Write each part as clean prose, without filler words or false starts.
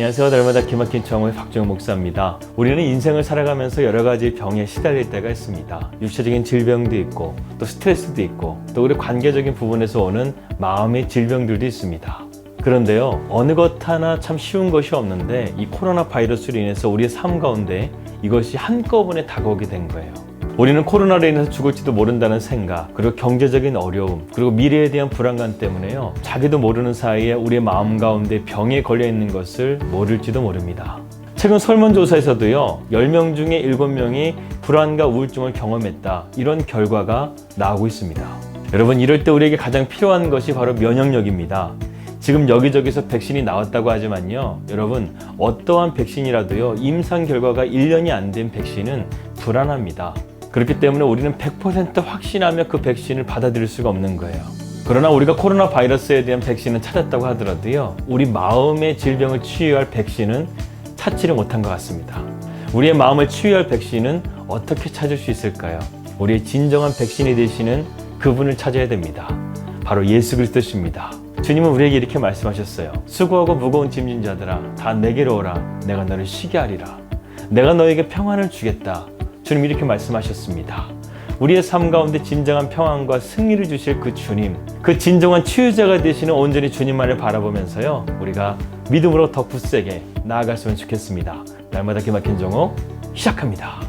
안녕하세요. 날마다 기막힌 청의 박정우 목사입니다. 우리는 인생을 살아가면서 여러 가지 병에 시달릴 때가 있습니다. 육체적인 질병도 있고 또 스트레스도 있고 또 우리 관계적인 부분에서 오는 마음의 질병들도 있습니다. 그런데요, 어느 것 하나 참 쉬운 것이 없는데 이 코로나 바이러스로 인해서 우리의 삶 가운데 이것이 한꺼번에 다가오게 된 거예요. 우리는 코로나로 인해서 죽을지도 모른다는 생각, 그리고 경제적인 어려움, 그리고 미래에 대한 불안감 때문에요, 자기도 모르는 사이에 우리의 마음 가운데 병에 걸려 있는 것을 모를지도 모릅니다. 최근 설문조사에서도요, 10명 중에 7명이 불안과 우울증을 경험했다, 이런 결과가 나오고 있습니다. 여러분, 이럴 때 우리에게 가장 필요한 것이 바로 면역력입니다. 지금 여기저기서 백신이 나왔다고 하지만요, 여러분, 어떠한 백신이라도요, 임상 결과가 1년이 안 된 백신은 불안합니다. 그렇기 때문에 우리는 100% 확신하며 그 백신을 받아들일 수가 없는 거예요. 그러나 우리가 코로나 바이러스에 대한 백신은 찾았다고 하더라도요, 우리 마음의 질병을 치유할 백신은 찾지를 못한 것 같습니다. 우리의 마음을 치유할 백신은 어떻게 찾을 수 있을까요? 우리의 진정한 백신이 되시는 그분을 찾아야 됩니다. 바로 예수 그리스도십니다. 주님은 우리에게 이렇게 말씀하셨어요. 수고하고 무거운 짐진 자들아, 다 내게로 오라. 내가 너를 쉬게 하리라. 내가 너에게 평안을 주겠다. 주님 이렇게 말씀하셨습니다. 우리의 삶 가운데 진정한 평안과 승리를 주실 그 주님, 그 진정한 치유자가 되시는 온전히 주님만을 바라보면서요, 우리가 믿음으로 더 굳세게 나아갔으면 좋겠습니다. 날마다 기막힌 정오 시작합니다.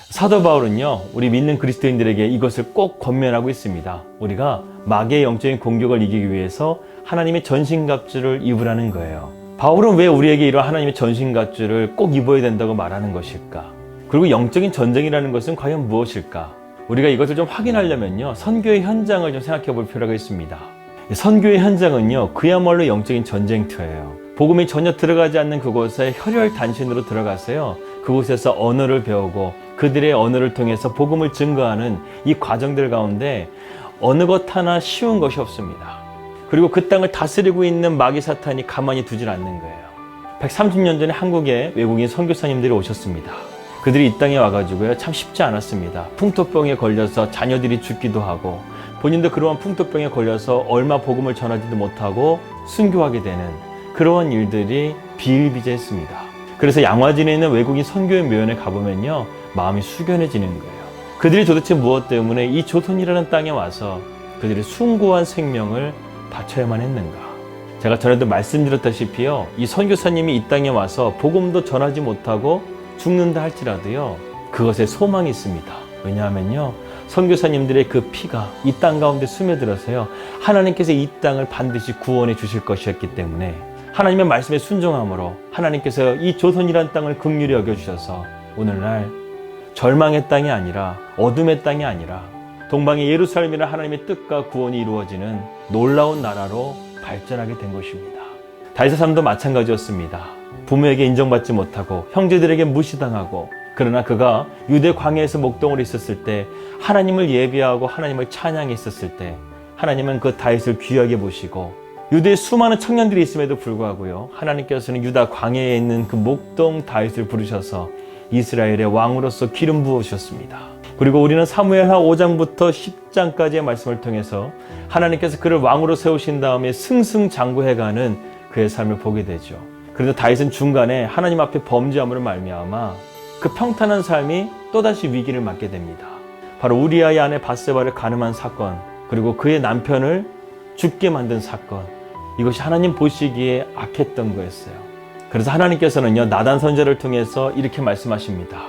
사도 바울은요, 우리 믿는 그리스도인들에게 이것을 꼭 권면하고 있습니다. 우리가 마귀의 영적인 공격을 이기기 위해서 하나님의 전신갑주를 입으라는 거예요. 바울은 왜 우리에게 이런 하나님의 전신갑주를 꼭 입어야 된다고 말하는 것일까? 그리고 영적인 전쟁이라는 것은 과연 무엇일까? 우리가 이것을 좀 확인하려면요, 선교의 현장을 좀 생각해 볼 필요가 있습니다. 선교의 현장은요, 그야말로 영적인 전쟁터예요. 복음이 전혀 들어가지 않는 그곳에 혈혈단신으로 들어가서요, 그곳에서 언어를 배우고 그들의 언어를 통해서 복음을 증거하는 이 과정들 가운데 어느 것 하나 쉬운 것이 없습니다. 그리고 그 땅을 다스리고 있는 마귀 사탄이 가만히 두질 않는 거예요. 130년 전에 한국에 외국인 선교사님들이 오셨습니다. 그들이 이 땅에 와가지고요, 참 쉽지 않았습니다. 풍토병에 걸려서 자녀들이 죽기도 하고 본인도 그러한 풍토병에 걸려서 얼마 복음을 전하지도 못하고 순교하게 되는 그러한 일들이 비일비재했습니다. 그래서 양화진에 있는 외국인 선교회 묘연에 가보면요, 마음이 숙연해지는 거예요. 그들이 도대체 무엇 때문에 이 조선이라는 땅에 와서 그들의 숭고한 생명을 바쳐야만 했는가? 제가 전에도 말씀드렸다시피요, 이 선교사님이 이 땅에 와서 복음도 전하지 못하고 죽는다 할지라도요, 그것에 소망이 있습니다. 왜냐하면요, 선교사님들의 그 피가 이 땅 가운데 스며들어서요, 하나님께서 이 땅을 반드시 구원해 주실 것이었기 때문에 하나님의 말씀에 순종함으로 하나님께서 이 조선이라는 땅을 긍휼히 여겨주셔서 오늘날 절망의 땅이 아니라 어둠의 땅이 아니라 동방의 예루살렘이라는 하나님의 뜻과 구원이 이루어지는 놀라운 나라로 발전하게 된 것입니다. 다윗의 삶도 마찬가지였습니다. 부모에게 인정받지 못하고 형제들에게 무시당하고, 그러나 그가 유대 광야에서 목동으로 있었을 때 하나님을 예배하고 하나님을 찬양했었을 때 하나님은 그 다윗을 귀하게 보시고, 유대에 수많은 청년들이 있음에도 불구하고요, 하나님께서는 유다 광야에 있는 그 목동 다윗을 부르셔서 이스라엘의 왕으로서 기름 부으셨습니다. 그리고 우리는 사무엘하 5장부터 10장까지의 말씀을 통해서 하나님께서 그를 왕으로 세우신 다음에 승승장구해가는 그의 삶을 보게 되죠. 그런데 다윗은 중간에 하나님 앞에 범죄함으로 말미암아 그 평탄한 삶이 또다시 위기를 맞게 됩니다. 바로 우리아의 아내 밧세바를 간음한 사건, 그리고 그의 남편을 죽게 만든 사건, 이것이 하나님 보시기에 악했던 거였어요. 그래서 하나님께서는요, 나단 선지자를 통해서 이렇게 말씀하십니다.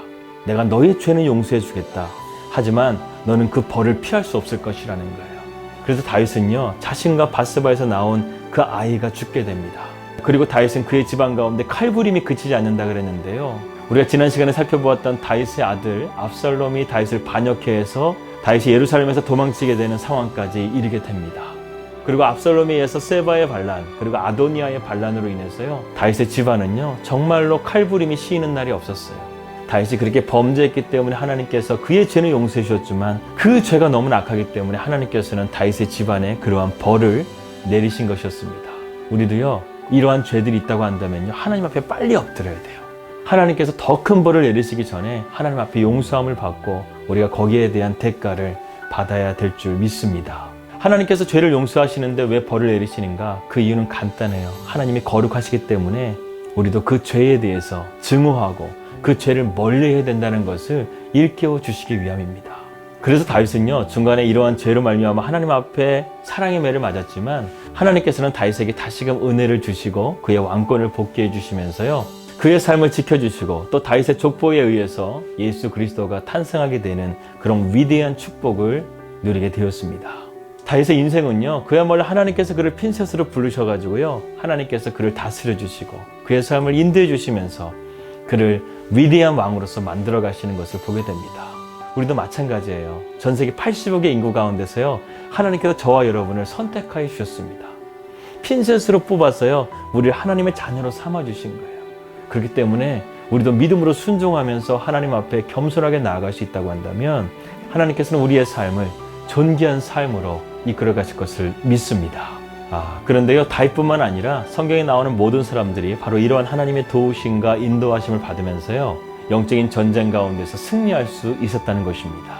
내가 너의 죄는 용서해 주겠다. 하지만 너는 그 벌을 피할 수 없을 것이라는 거예요. 그래서 다윗은요, 자신과 밧세바에서 나온 그 아이가 죽게 됩니다. 그리고 다윗은 그의 집안 가운데 칼부림이 그치지 않는다 그랬는데요, 우리가 지난 시간에 살펴보았던 다윗의 아들 압살롬이 다윗을 반역해 해서 다윗이 예루살렘에서 도망치게 되는 상황까지 이르게 됩니다. 그리고 압살롬에 의해서 세바의 반란, 그리고 아도니아의 반란으로 인해서요, 다윗의 집안은요, 정말로 칼부림이 씌이는 날이 없었어요. 다윗이 그렇게 범죄했기 때문에 하나님께서 그의 죄는 용서해 주셨지만 그 죄가 너무나 악하기 때문에 하나님께서는 다윗의 집안에 그러한 벌을 내리신 것이었습니다. 우리도요, 이러한 죄들이 있다고 한다면요, 하나님 앞에 빨리 엎드려야 돼요. 하나님께서 더 큰 벌을 내리시기 전에 하나님 앞에 용서함을 받고 우리가 거기에 대한 대가를 받아야 될 줄 믿습니다. 하나님께서 죄를 용서하시는데 왜 벌을 내리시는가? 그 이유는 간단해요. 하나님이 거룩하시기 때문에 우리도 그 죄에 대해서 증오하고 그 죄를 멀리해야 된다는 것을 일깨워 주시기 위함입니다. 그래서 다윗은요, 중간에 이러한 죄로 말미암아 하나님 앞에 사랑의 매를 맞았지만 하나님께서는 다윗에게 다시금 은혜를 주시고 그의 왕권을 복귀해 주시면서요, 그의 삶을 지켜주시고 또 다윗의 족보에 의해서 예수 그리스도가 탄생하게 되는 그런 위대한 축복을 누리게 되었습니다. 다윗의 인생은요, 그야말로 하나님께서 그를 핀셋으로 부르셔가지고요, 하나님께서 그를 다스려 주시고 그의 삶을 인도해 주시면서 그를 위대한 왕으로서 만들어 가시는 것을 보게 됩니다. 우리도 마찬가지예요. 전 세계 80억의 인구 가운데서요, 하나님께서 저와 여러분을 선택하여 주셨습니다. 핀셋으로 뽑아서요, 우리를 하나님의 자녀로 삼아 주신 거예요. 그렇기 때문에 우리도 믿음으로 순종하면서 하나님 앞에 겸손하게 나아갈 수 있다고 한다면 하나님께서는 우리의 삶을 존귀한 삶으로 이끌어 가실 것을 믿습니다. 그런데요, 다윗뿐만 아니라 성경에 나오는 모든 사람들이 바로 이러한 하나님의 도우심과 인도하심을 받으면서요, 영적인 전쟁 가운데서 승리할 수 있었다는 것입니다.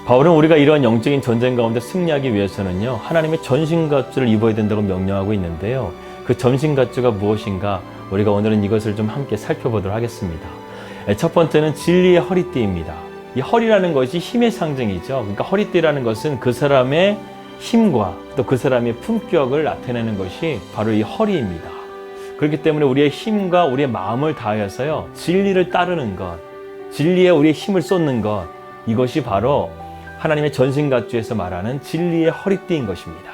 바울은 우리가 이러한 영적인 전쟁 가운데 승리하기 위해서는요, 하나님의 전신갑주를 입어야 된다고 명령하고 있는데요, 그 전신갑주가 무엇인가, 우리가 오늘은 이것을 좀 함께 살펴보도록 하겠습니다. 첫 번째는 진리의 허리띠입니다. 이 허리라는 것이 힘의 상징이죠. 그러니까 허리띠라는 것은 그 사람의 힘과 또 그 사람의 품격을 나타내는 것이 바로 이 허리입니다. 그렇기 때문에 우리의 힘과 우리의 마음을 다하여서요, 진리를 따르는 것, 진리에 우리의 힘을 쏟는 것, 이것이 바로 하나님의 전신갑주에서 말하는 진리의 허리띠인 것입니다.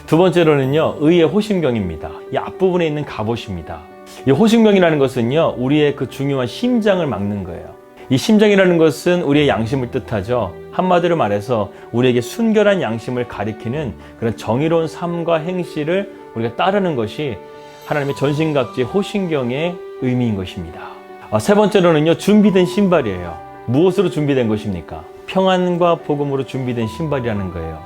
두 번째로는요, 의의 호심경입니다. 이 앞부분에 있는 갑옷입니다. 이 호심경이라는 것은요, 우리의 그 중요한 심장을 막는 거예요. 이 심장이라는 것은 우리의 양심을 뜻하죠. 한마디로 말해서 우리에게 순결한 양심을 가리키는 그런 정의로운 삶과 행실을 우리가 따르는 것이 하나님의 전신갑주의 호심경의 의미인 것입니다. 세 번째로는요, 준비된 신발이에요. 무엇으로 준비된 것입니까? 평안과 복음으로 준비된 신발이라는 거예요.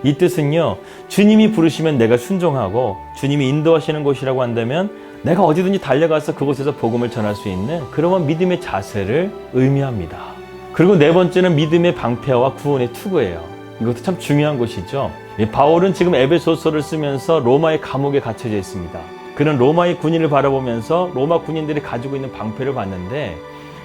이 뜻은요, 주님이 부르시면 내가 순종하고 주님이 인도하시는 곳이라고 한다면 내가 어디든지 달려가서 그곳에서 복음을 전할 수 있는 그러한 믿음의 자세를 의미합니다. 그리고 네 번째는 믿음의 방패와 구원의 투구예요. 이것도 참 중요한 것이죠. 바울은 지금 에베소서를 쓰면서 로마의 감옥에 갇혀져 있습니다. 그는 로마의 군인을 바라보면서 로마 군인들이 가지고 있는 방패를 봤는데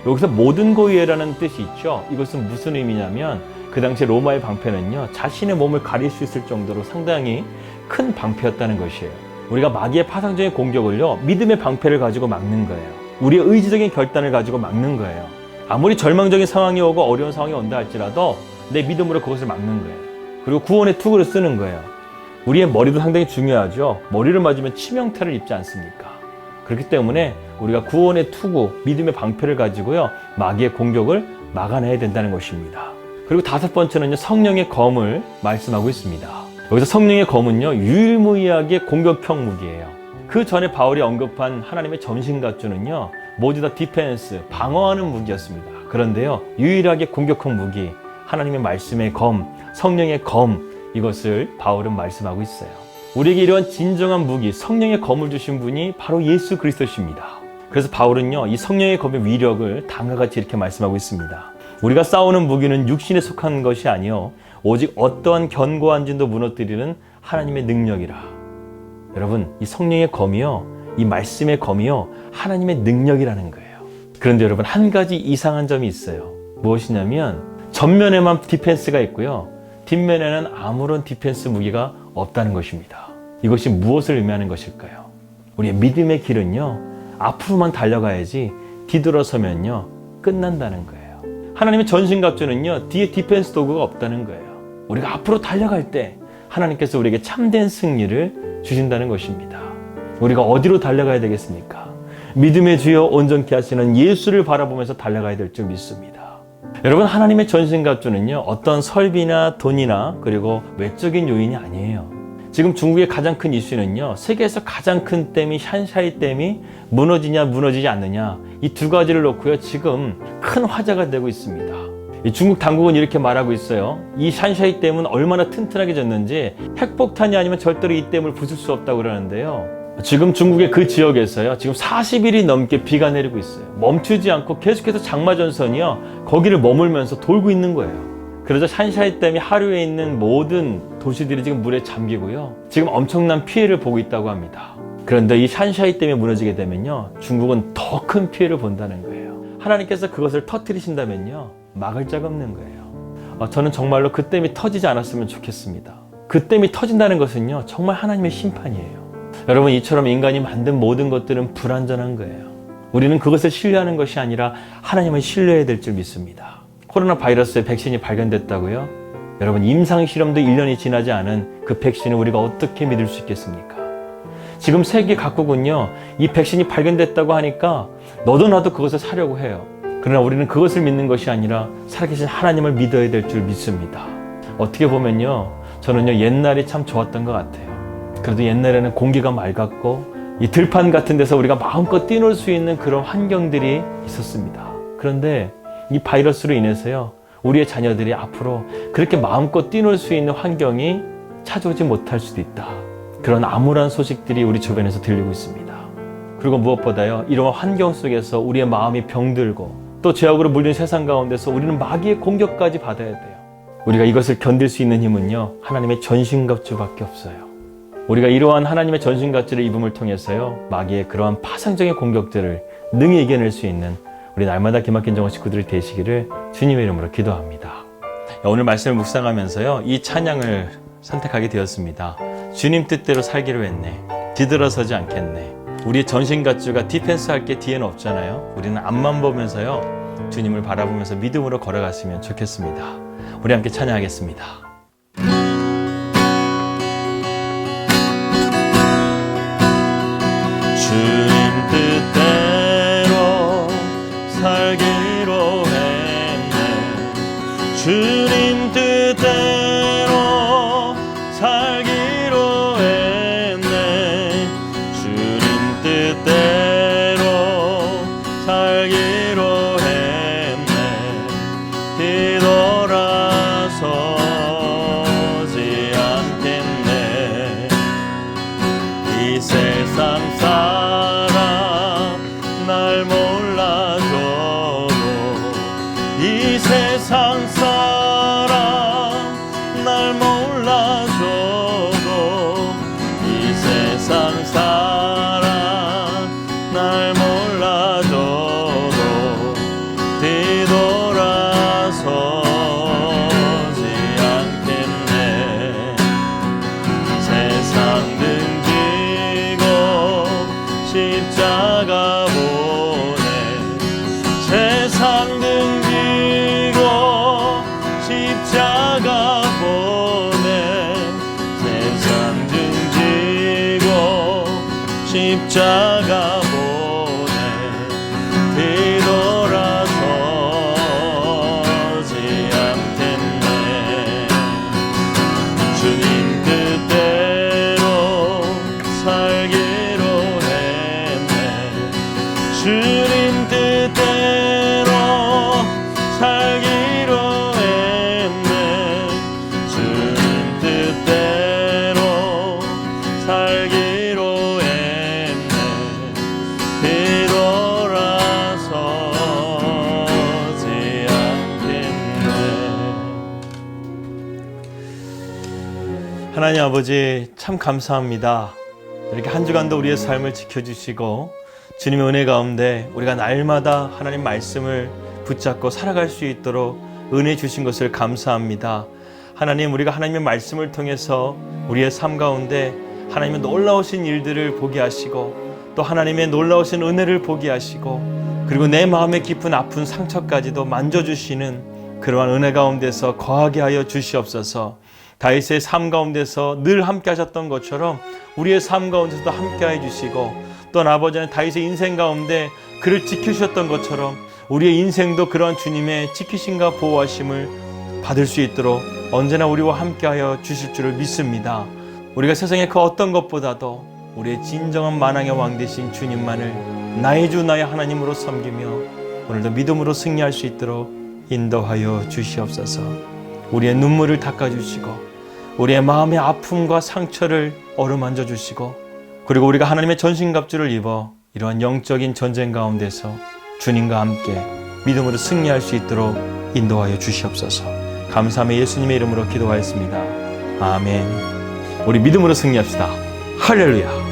여기서 모든 고유해라는 뜻이 있죠. 이것은 무슨 의미냐면 그 당시 로마의 방패는요, 자신의 몸을 가릴 수 있을 정도로 상당히 큰 방패였다는 것이에요. 우리가 마귀의 파상적인 공격을요, 믿음의 방패를 가지고 막는 거예요. 우리의 의지적인 결단을 가지고 막는 거예요. 아무리 절망적인 상황이 오고 어려운 상황이 온다 할지라도 내 믿음으로 그것을 막는 거예요. 그리고 구원의 투구를 쓰는 거예요. 우리의 머리도 상당히 중요하죠. 머리를 맞으면 치명타를 입지 않습니까? 그렇기 때문에 우리가 구원의 투구, 믿음의 방패를 가지고요, 마귀의 공격을 막아내야 된다는 것입니다. 그리고 다섯 번째는요, 성령의 검을 말씀하고 있습니다. 여기서 성령의 검은요, 유일무이하게 공격형 무기예요. 그 전에 바울이 언급한 하나님의 전신갑주는요, 모두 다 디펜스, 방어하는 무기였습니다. 그런데요, 유일하게 공격형 무기, 하나님의 말씀의 검, 성령의 검, 이것을 바울은 말씀하고 있어요. 우리에게 이러한 진정한 무기, 성령의 검을 주신 분이 바로 예수 그리스도십니다. 그래서 바울은요, 이 성령의 검의 위력을 다음과 같이 이렇게 말씀하고 있습니다. 우리가 싸우는 무기는 육신에 속한 것이 아니요 오직 어떠한 견고한 진도 무너뜨리는 하나님의 능력이라. 여러분, 이 성령의 검이요, 이 말씀의 검이요, 하나님의 능력이라는 거예요. 그런데 여러분, 한 가지 이상한 점이 있어요. 무엇이냐면 전면에만 디펜스가 있고요, 뒷면에는 아무런 디펜스 무기가 없다는 것입니다. 이것이 무엇을 의미하는 것일까요? 우리의 믿음의 길은요, 앞으로만 달려가야지 뒤돌아서면요, 끝난다는 거예요. 하나님의 전신갑주는요, 뒤에 디펜스 도구가 없다는 거예요. 우리가 앞으로 달려갈 때 하나님께서 우리에게 참된 승리를 주신다는 것입니다. 우리가 어디로 달려가야 되겠습니까? 믿음의 주여 온전케 하시는 예수를 바라보면서 달려가야 될 줄 믿습니다. 여러분, 하나님의 전신갑주는요, 어떤 설비나 돈이나 그리고 외적인 요인이 아니에요. 지금 중국의 가장 큰 이슈는요, 세계에서 가장 큰 댐이 샨샤이 댐이 무너지냐 무너지지 않느냐, 이 두 가지를 놓고요, 지금 큰 화제가 되고 있습니다. 이 중국 당국은 이렇게 말하고 있어요. 이 샨샤이 댐은 얼마나 튼튼하게 졌는지 핵폭탄이 아니면 절대로 이 댐을 부술 수 없다고 그러는데요, 지금 중국의 그 지역에서요, 지금 40일이 넘게 비가 내리고 있어요. 멈추지 않고 계속해서 장마전선이요, 거기를 머물면서 돌고 있는 거예요. 그러자 샨샤이 댐이 하류에 있는 모든 도시들이 지금 물에 잠기고요, 지금 엄청난 피해를 보고 있다고 합니다. 그런데 이 샨샤이 댐이 무너지게 되면요, 중국은 더 큰 피해를 본다는 거예요. 하나님께서 그것을 터뜨리신다면요, 막을 자가 없는 거예요. 저는 정말로 그 댐이 터지지 않았으면 좋겠습니다. 그 댐이 터진다는 것은요, 정말 하나님의 심판이에요. 여러분, 이처럼 인간이 만든 모든 것들은 불완전한 거예요. 우리는 그것을 신뢰하는 것이 아니라 하나님을 신뢰해야 될 줄 믿습니다. 코로나 바이러스의 백신이 발견됐다고요? 여러분, 임상실험도 1년이 지나지 않은 그 백신을 우리가 어떻게 믿을 수 있겠습니까? 지금 세계 각국은요, 이 백신이 발견됐다고 하니까 너도 나도 그것을 사려고 해요. 그러나 우리는 그것을 믿는 것이 아니라 살아계신 하나님을 믿어야 될 줄 믿습니다. 어떻게 보면요, 저는요, 옛날이 참 좋았던 것 같아요. 그래도 옛날에는 공기가 맑았고 이 들판 같은 데서 우리가 마음껏 뛰놀 수 있는 그런 환경들이 있었습니다. 그런데 이 바이러스로 인해서요, 우리의 자녀들이 앞으로 그렇게 마음껏 뛰놀 수 있는 환경이 찾아오지 못할 수도 있다. 그런 암울한 소식들이 우리 주변에서 들리고 있습니다. 그리고 무엇보다요, 이런 환경 속에서 우리의 마음이 병들고 또 죄악으로 물든 세상 가운데서 우리는 마귀의 공격까지 받아야 돼요. 우리가 이것을 견딜 수 있는 힘은요, 하나님의 전신갑주밖에 없어요. 우리가 이러한 하나님의 전신갑주를 입음을 통해서요, 마귀의 그러한 파상적인 공격들을 능히 이겨낼 수 있는 우리 날마다 기막힌 정원 식구들이 되시기를 주님의 이름으로 기도합니다. 오늘 말씀을 묵상하면서요, 이 찬양을 선택하게 되었습니다. 주님 뜻대로 살기로 했네. 뒤돌아서지 않겠네. 우리의 전신갑주가 디펜스 할 게 뒤에는 없잖아요. 우리는 앞만 보면서요, 주님을 바라보면서 믿음으로 걸어갔으면 좋겠습니다. 우리 함께 찬양하겠습니다. 주님 뜻대로 살기로 했네. 주님 뜻대로 살기로 했네. 주님 뜻대로 살기로 했네. 뒤돌아서지 않겠네. 이 세상 날 몰라줘도, 이 세상 사람 날 몰라줘도, 이 세상 사람 날 몰라줘도 뒤돌아서지 않겠네. 세상 등지고 십자가 세상 등지고 십자가 보내. 세상 등지고 십자가 보내. 뒤돌아서지 않겠네. 주님 뜻대로 살기로 했네. 주님 뜻대로 살기로 했네. 주님 뜻대로 살기로 했네. 뒤돌아서지 않겠네. 하나님 아버지, 참 감사합니다. 이렇게 한 주간도 우리의 삶을 지켜주시고 주님의 은혜 가운데 우리가 날마다 하나님 말씀을 붙잡고 살아갈 수 있도록 은혜 주신 것을 감사합니다. 하나님, 우리가 하나님의 말씀을 통해서 우리의 삶 가운데 하나님의 놀라우신 일들을 보게 하시고 또 하나님의 놀라우신 은혜를 보게 하시고 그리고 내 마음의 깊은 아픈 상처까지도 만져주시는 그러한 은혜 가운데서 거하게 하여 주시옵소서. 다윗의 삶 가운데서 늘 함께 하셨던 것처럼 우리의 삶 가운데서도 함께 해주시고 또 아버지는 다윗의 인생 가운데 그를 지키셨던 것처럼 우리의 인생도 그러한 주님의 지키심과 보호하심을 받을 수 있도록 언제나 우리와 함께하여 주실 줄을 믿습니다. 우리가 세상의 그 어떤 것보다도 우리의 진정한 만왕의 왕 되신 주님만을 나의 주 나의 하나님으로 섬기며 오늘도 믿음으로 승리할 수 있도록 인도하여 주시옵소서. 우리의 눈물을 닦아주시고 우리의 마음의 아픔과 상처를 어루만져 주시고 그리고 우리가 하나님의 전신갑주를 입어 이러한 영적인 전쟁 가운데서 주님과 함께 믿음으로 승리할 수 있도록 인도하여 주시옵소서. 감사함의 예수님의 이름으로 기도하였습니다. 아멘. 우리 믿음으로 승리합시다. 할렐루야.